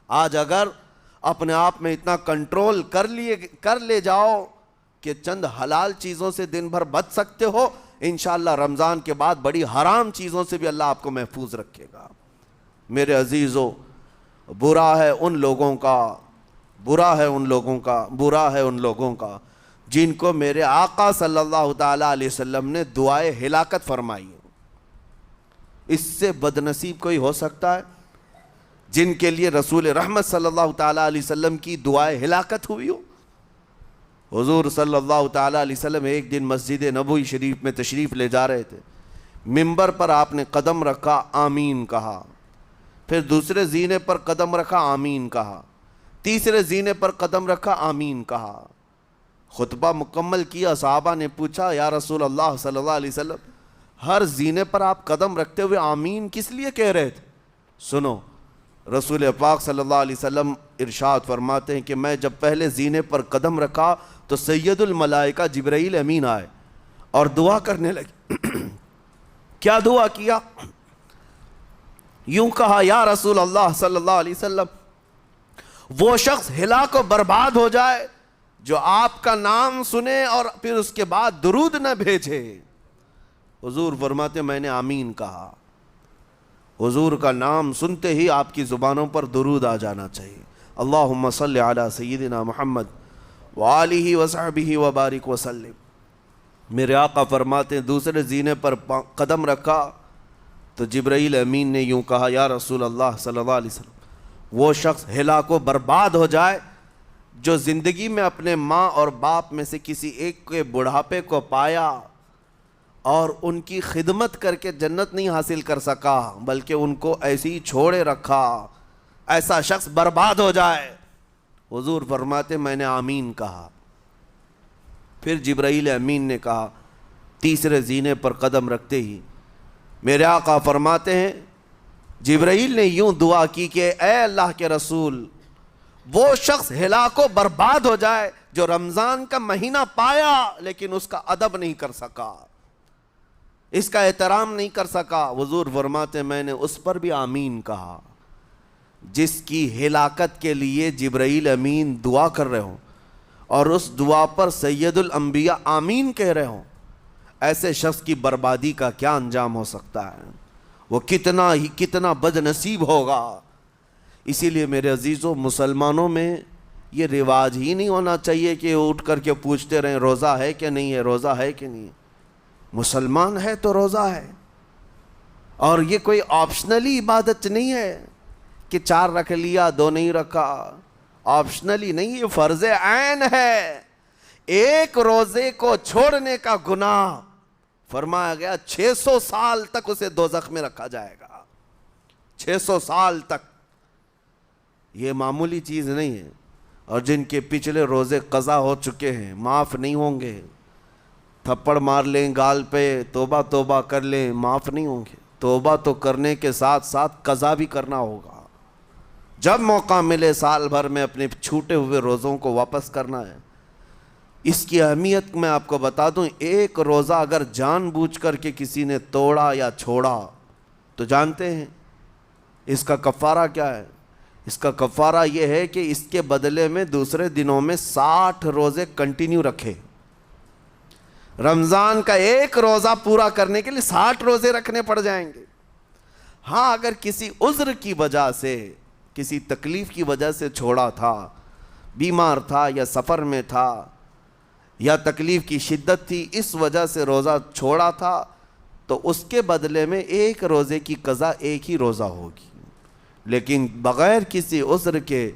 آج اگر اپنے آپ میں اتنا کنٹرول کر لے جاؤ کہ چند حلال چیزوں سے دن بھر بچ سکتے ہو، انشاءاللہ رمضان کے بعد بڑی حرام چیزوں سے بھی اللہ آپ کو محفوظ رکھے گا۔ میرے عزیزو، برا ہے ان لوگوں کا جن کو میرے آقا صلی اللہ تعالیٰ علیہ وسلم نے دعائے ہلاکت فرمائی۔ اس سے بدنصیب کوئی ہو سکتا ہے جن کے لیے رسول رحمت صلی اللہ تعالیٰ علیہ وسلم کی دعائے ہلاکت ہوئی ہو؟ حضور صلی اللہ تعالیٰ علیہ وسلم ایک دن مسجد نبوی شریف میں تشریف لے جا رہے تھے، منبر پر آپ نے قدم رکھا، آمین کہا، پھر دوسرے زینے پر قدم رکھا، آمین کہا، تیسرے زینے پر قدم رکھا، آمین کہا۔ خطبہ مکمل کیا، صحابہ نے پوچھا یا رسول اللہ صلی اللہ علیہ وسلم، ہر زینے پر آپ قدم رکھتے ہوئے آمین کس لیے کہہ رہے تھے؟ سنو، رسول پاک صلی اللہ علیہ وسلم ارشاد فرماتے ہیں کہ میں جب پہلے زینے پر قدم رکھا تو سید الملائکہ جبرائیل امین آئے اور دعا کرنے لگے۔ کیا دعا کیا؟ یوں کہا، یا رسول اللہ صلی اللہ علیہ وسلم، وہ شخص ہلاک و برباد ہو جائے جو آپ کا نام سنے اور پھر اس کے بعد درود نہ بھیجے۔ حضور فرماتے میں نے آمین کہا۔ حضور کا نام سنتے ہی آپ کی زبانوں پر درود آ جانا چاہیے۔ اللہم صلی علی سیدنا محمد وآلہ وصحبہ وبارک وسلم۔ میرے آقا فرماتے ہیں دوسرے زینے پر قدم رکھا تو جبرائیل امین نے یوں کہا، یا رسول اللہ صلی اللہ علیہ وسلم، وہ شخص ہلاک و برباد ہو جائے جو زندگی میں اپنے ماں اور باپ میں سے کسی ایک کے بڑھاپے کو پایا اور ان کی خدمت کر کے جنت نہیں حاصل کر سکا بلکہ ان کو ایسے ہی چھوڑے رکھا، ایسا شخص برباد ہو جائے۔ حضور فرماتے میں نے آمین کہا۔ پھر جبرائیل امین نے کہا، تیسرے زینے پر قدم رکھتے ہی میرے آقا فرماتے ہیں جبرائیل نے یوں دعا کی کہ اے اللہ کے رسول، وہ شخص ہلاک و برباد ہو جائے جو رمضان کا مہینہ پایا لیکن اس کا ادب نہیں کر سکا، اس کا احترام نہیں کر سکا۔ حضور فرماتے میں نے اس پر بھی آمین کہا۔ جس کی ہلاکت کے لیے جبرائیل امین دعا کر رہے ہوں اور اس دعا پر سید الانبیاء آمین کہہ رہے ہوں، ایسے شخص کی بربادی کا کیا انجام ہو سکتا ہے؟ وہ کتنا بد نصیب ہوگا۔ اسی لیے میرے عزیزوں، مسلمانوں میں یہ رواج ہی نہیں ہونا چاہیے کہ اٹھ کر کے پوچھتے رہیں روزہ ہے کہ نہیں ہے، روزہ ہے کہ نہیں ہے۔ مسلمان ہے تو روزہ ہے، اور یہ کوئی آپشنلی عبادت نہیں ہے کہ 4 رکھ لیا 2 نہیں رکھا، آپشنلی نہیں، یہ فرض عین ہے۔ ایک روزے کو چھوڑنے کا گناہ فرمایا گیا 600 سال تک اسے دوزخ میں رکھا جائے گا، 600 سال تک۔ یہ معمولی چیز نہیں ہے، اور جن کے پچھلے روزے قضا ہو چکے ہیں معاف نہیں ہوں گے۔ تھپڑ مار لیں گال پہ، توبہ توبہ کر لیں، معاف نہیں ہوں گے۔ توبہ تو کرنے کے ساتھ ساتھ قضا بھی کرنا ہوگا۔ جب موقع ملے سال بھر میں اپنے چھوٹے ہوئے روزوں کو واپس کرنا ہے۔ اس کی اہمیت میں آپ کو بتا دوں، ایک روزہ اگر جان بوجھ کر کے کسی نے توڑا یا چھوڑا تو جانتے ہیں اس کا کفارہ کیا ہے؟ اس کا کفارہ یہ ہے کہ اس کے بدلے میں دوسرے دنوں میں 60 روزے کنٹینیو رکھے۔ رمضان کا ایک روزہ پورا کرنے کے لیے 60 روزے رکھنے پڑ جائیں گے۔ ہاں، اگر کسی عذر کی وجہ سے، کسی تکلیف کی وجہ سے چھوڑا تھا، بیمار تھا یا سفر میں تھا یا تکلیف کی شدت تھی، اس وجہ سے روزہ چھوڑا تھا، تو اس کے بدلے میں ایک روزے کی قضا ایک ہی روزہ ہوگی۔ لیکن بغیر کسی عذر کے،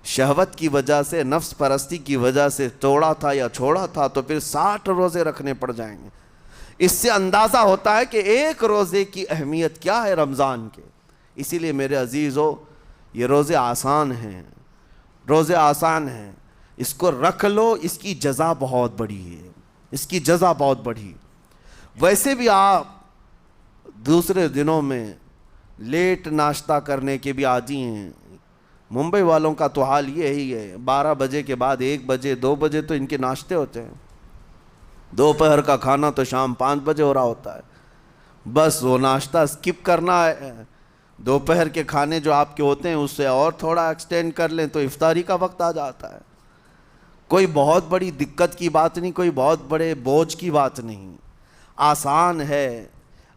شہوت کی وجہ سے، نفس پرستی کی وجہ سے توڑا تھا یا چھوڑا تھا تو پھر 60 روزے رکھنے پڑ جائیں گے۔ اس سے اندازہ ہوتا ہے کہ ایک روزے کی اہمیت کیا ہے رمضان کے۔ اسی لیے میرے عزیزو، یہ روزے آسان ہیں، روزے آسان ہیں، اس کو رکھ لو، اس کی جزا بہت بڑی ہے، اس کی جزا بہت بڑی۔ ویسے بھی آپ دوسرے دنوں میں لیٹ ناشتہ کرنے کے بھی عادی ہیں۔ ممبئی والوں کا تو حال یہ ہی ہے، 12 بجے کے بعد 1 بجے 2 بجے تو ان کے ناشتے ہوتے ہیں، دوپہر کا کھانا تو شام 5 بجے ہو رہا ہوتا ہے۔ بس وہ ناشتہ اسکپ کرنا ہے، دوپہر کے کھانے جو آپ کے ہوتے ہیں اس سے اور تھوڑا ایکسٹینڈ کر لیں تو افطاری کا وقت آ جاتا ہے. کوئی بہت بڑی دقت کی بات نہیں, کوئی بہت بڑے بوجھ کی بات نہیں, آسان ہے.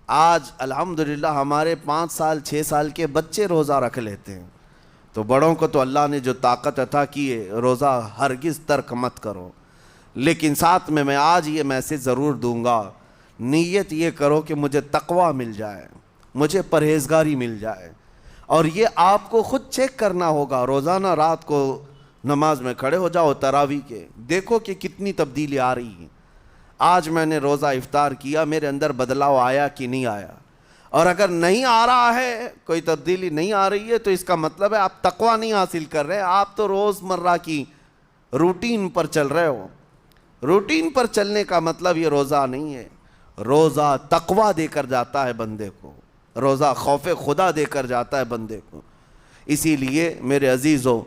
آج الحمدللہ ہمارے 5 سال 6 سال کے بچے روزہ رکھ لیتے ہیں, تو بڑوں کو تو اللہ نے جو طاقت عطا کی ہے, روزہ ہرگز ترک مت کرو. لیکن ساتھ میں آج یہ میسج ضرور دوں گا, نیت یہ کرو کہ مجھے تقوی مل جائے, مجھے پرہیزگاری مل جائے. اور یہ آپ کو خود چیک کرنا ہوگا. روزانہ رات کو نماز میں کھڑے ہو جاؤ تراویح کے, دیکھو کہ کتنی تبدیلی آ رہی ہے. آج میں نے روزہ افطار کیا, میرے اندر بدلاؤ آیا کہ نہیں آیا؟ اور اگر نہیں آ رہا ہے, کوئی تبدیلی نہیں آ رہی ہے, تو اس کا مطلب ہے آپ تقوی نہیں حاصل کر رہے, آپ تو روز مرہ کی روٹین پر چل رہے ہو. روٹین پر چلنے کا مطلب یہ روزہ نہیں ہے. روزہ تقوی دے کر جاتا ہے بندے کو, روزہ خوف خدا دے کر جاتا ہے بندے کو. اسی لیے میرے عزیزو,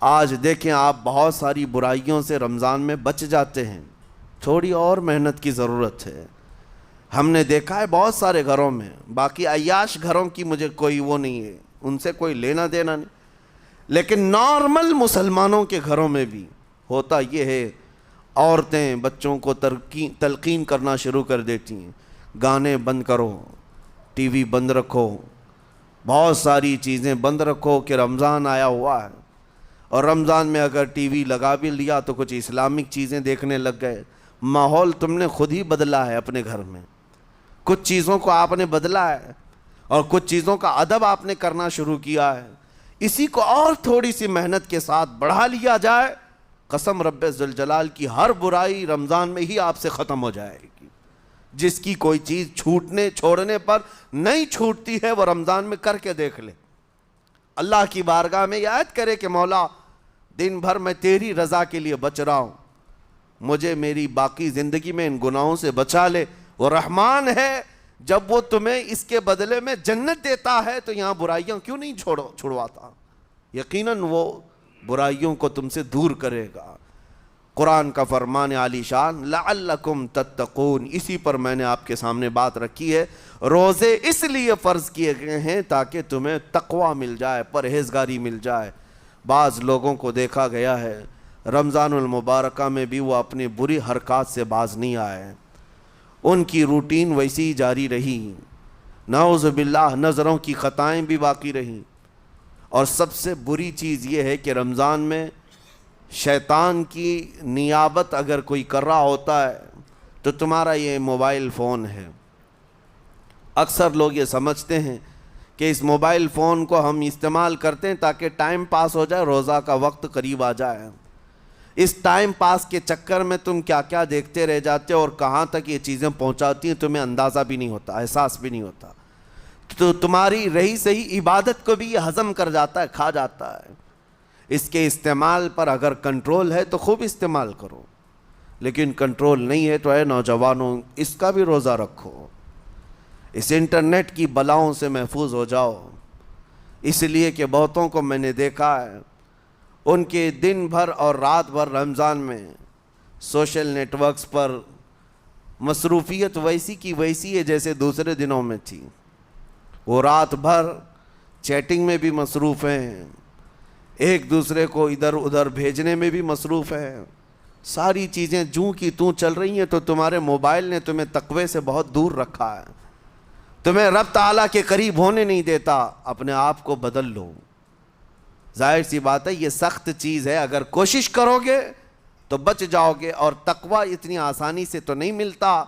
آج دیکھیں آپ بہت ساری برائیوں سے رمضان میں بچ جاتے ہیں, تھوڑی اور محنت کی ضرورت ہے. ہم نے دیکھا ہے بہت سارے گھروں میں, باقی عیاش گھروں کی مجھے کوئی وہ نہیں ہے, ان سے کوئی لینا دینا نہیں, لیکن نارمل مسلمانوں کے گھروں میں بھی ہوتا یہ ہے, عورتیں بچوں کو تلقین کرنا شروع کر دیتی ہیں, گانے بند کرو, ٹی وی بند رکھو, بہت ساری چیزیں بند رکھو کہ رمضان آیا ہوا ہے. اور رمضان میں اگر ٹی وی لگا بھی لیا تو کچھ اسلامک چیزیں دیکھنے لگ گئے. ماحول تم نے خود ہی بدلا ہے اپنے گھر میں, کچھ چیزوں کو آپ نے بدلا ہے اور کچھ چیزوں کا ادب آپ نے کرنا شروع کیا ہے. اسی کو اور تھوڑی سی محنت کے ساتھ بڑھا لیا جائے, قسم رب ذوالجلال کی ہر برائی رمضان میں ہی آپ سے ختم ہو جائے گی. جس کی کوئی چیز چھوڑنے پر نہیں چھوٹتی ہے, وہ رمضان میں کر کے دیکھ لے. اللہ کی بارگاہ میں یاد کرے کہ مولا دن بھر میں تیری رضا کے لیے بچ رہا ہوں, مجھے میری باقی زندگی میں ان گناہوں سے بچا لے. وہ رحمان ہے, جب وہ تمہیں اس کے بدلے میں جنت دیتا ہے تو یہاں برائیاں کیوں نہیں چھڑواتا؟ یقیناً وہ برائیوں کو تم سے دور کرے گا. قرآن کا فرمان عالی شان, لعلکم تتقون, اسی پر میں نے آپ کے سامنے بات رکھی ہے. روزے اس لیے فرض کیے گئے ہیں تاکہ تمہیں تقوی مل جائے, پرہیزگاری مل جائے. بعض لوگوں کو دیکھا گیا ہے رمضان المبارکہ میں بھی وہ اپنی بری حرکات سے باز نہیں آئے, ان کی روٹین ویسی ہی جاری رہی. نعوذ باللہ, نظروں کی خطائیں بھی باقی رہیں. اور سب سے بری چیز یہ ہے کہ رمضان میں شیطان کی نیابت اگر کوئی کر رہا ہوتا ہے تو تمہارا یہ موبائل فون ہے. اکثر لوگ یہ سمجھتے ہیں کہ اس موبائل فون کو ہم استعمال کرتے ہیں تاکہ ٹائم پاس ہو جائے, روزہ کا وقت قریب آ جائے. اس ٹائم پاس کے چکر میں تم کیا کیا دیکھتے رہ جاتے ہو اور کہاں تک یہ چیزیں پہنچاتی ہیں تمہیں اندازہ بھی نہیں ہوتا, احساس بھی نہیں ہوتا. تو تمہاری رہی صحیح عبادت کو بھی یہ ہضم کر جاتا ہے, کھا جاتا ہے. اس کے استعمال پر اگر کنٹرول ہے تو خوب استعمال کرو, لیکن کنٹرول نہیں ہے تو اے نوجوانوں اس کا بھی روزہ رکھو. اس انٹرنیٹ کی بلاؤں سے محفوظ ہو جاؤ, اس لیے کہ بہتوں کو میں نے دیکھا ہے ان کے دن بھر اور رات بھر رمضان میں سوشل نیٹ ورکس پر مصروفیت ویسی کی ویسی ہے جیسے دوسرے دنوں میں تھی. وہ رات بھر چیٹنگ میں بھی مصروف ہیں, ایک دوسرے کو ادھر ادھر بھیجنے میں بھی مصروف ہیں. ساری چیزیں جوں کی توں چل رہی ہیں, تو تمہارے موبائل نے تمہیں تقوی سے بہت دور رکھا ہے, تمہیں رب تعالیٰ کے قریب ہونے نہیں دیتا. اپنے آپ کو بدل لو. ظاہر سی بات ہے یہ سخت چیز ہے, اگر کوشش کرو گے تو بچ جاؤ گے, اور تقوی اتنی آسانی سے تو نہیں ملتا.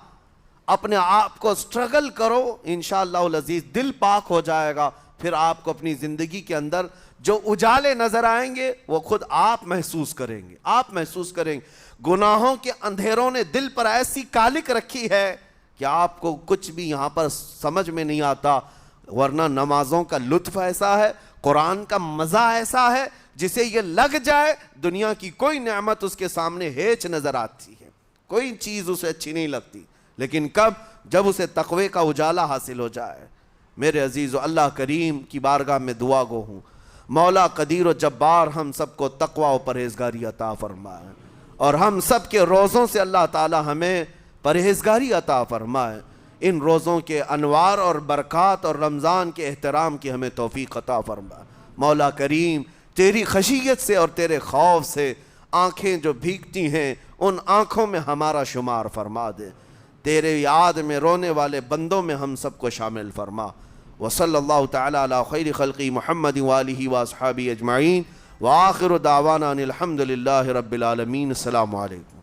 اپنے آپ کو سٹرگل کرو, انشاءاللہ العزیز دل پاک ہو جائے گا. پھر آپ کو اپنی زندگی کے اندر جو اجالے نظر آئیں گے وہ خود آپ محسوس کریں گے, آپ محسوس کریں گے. گناہوں کے اندھیروں نے دل پر ایسی کالک رکھی ہے کہ آپ کو کچھ بھی یہاں پر سمجھ میں نہیں آتا. ورنہ نمازوں کا لطف ایسا ہے, قرآن کا مزہ ایسا ہے, جسے یہ لگ جائے دنیا کی کوئی نعمت اس کے سامنے ہیچ نظر آتی ہے, کوئی چیز اسے اچھی نہیں لگتی. لیکن کب؟ جب اسے تقوی کا اجالا حاصل ہو جائے. میرے عزیزو, اللہ کریم کی بارگاہ میں دعا گو ہوں, مولا قدیر و جبار ہم سب کو تقوی و پرہیزگاری عطا فرمائے, اور ہم سب کے روزوں سے اللہ تعالی ہمیں پرہیزگاری عطا فرمائے. ان روزوں کے انوار اور برکات اور رمضان کے احترام کی ہمیں توفیق عطا فرما۔ مولا کریم تیری خشیت سے اور تیرے خوف سے آنکھیں جو بھیگتی ہیں ان آنکھوں میں ہمارا شمار فرما دے، تیرے یاد میں رونے والے بندوں میں ہم سب کو شامل فرما۔ وصلی اللہ تعالی علی خیر خلقی محمد وآلہ واصحابہ اجمعین، وآخر دعوانا ان الحمد للہ رب العالمین۔ السلام علیکم۔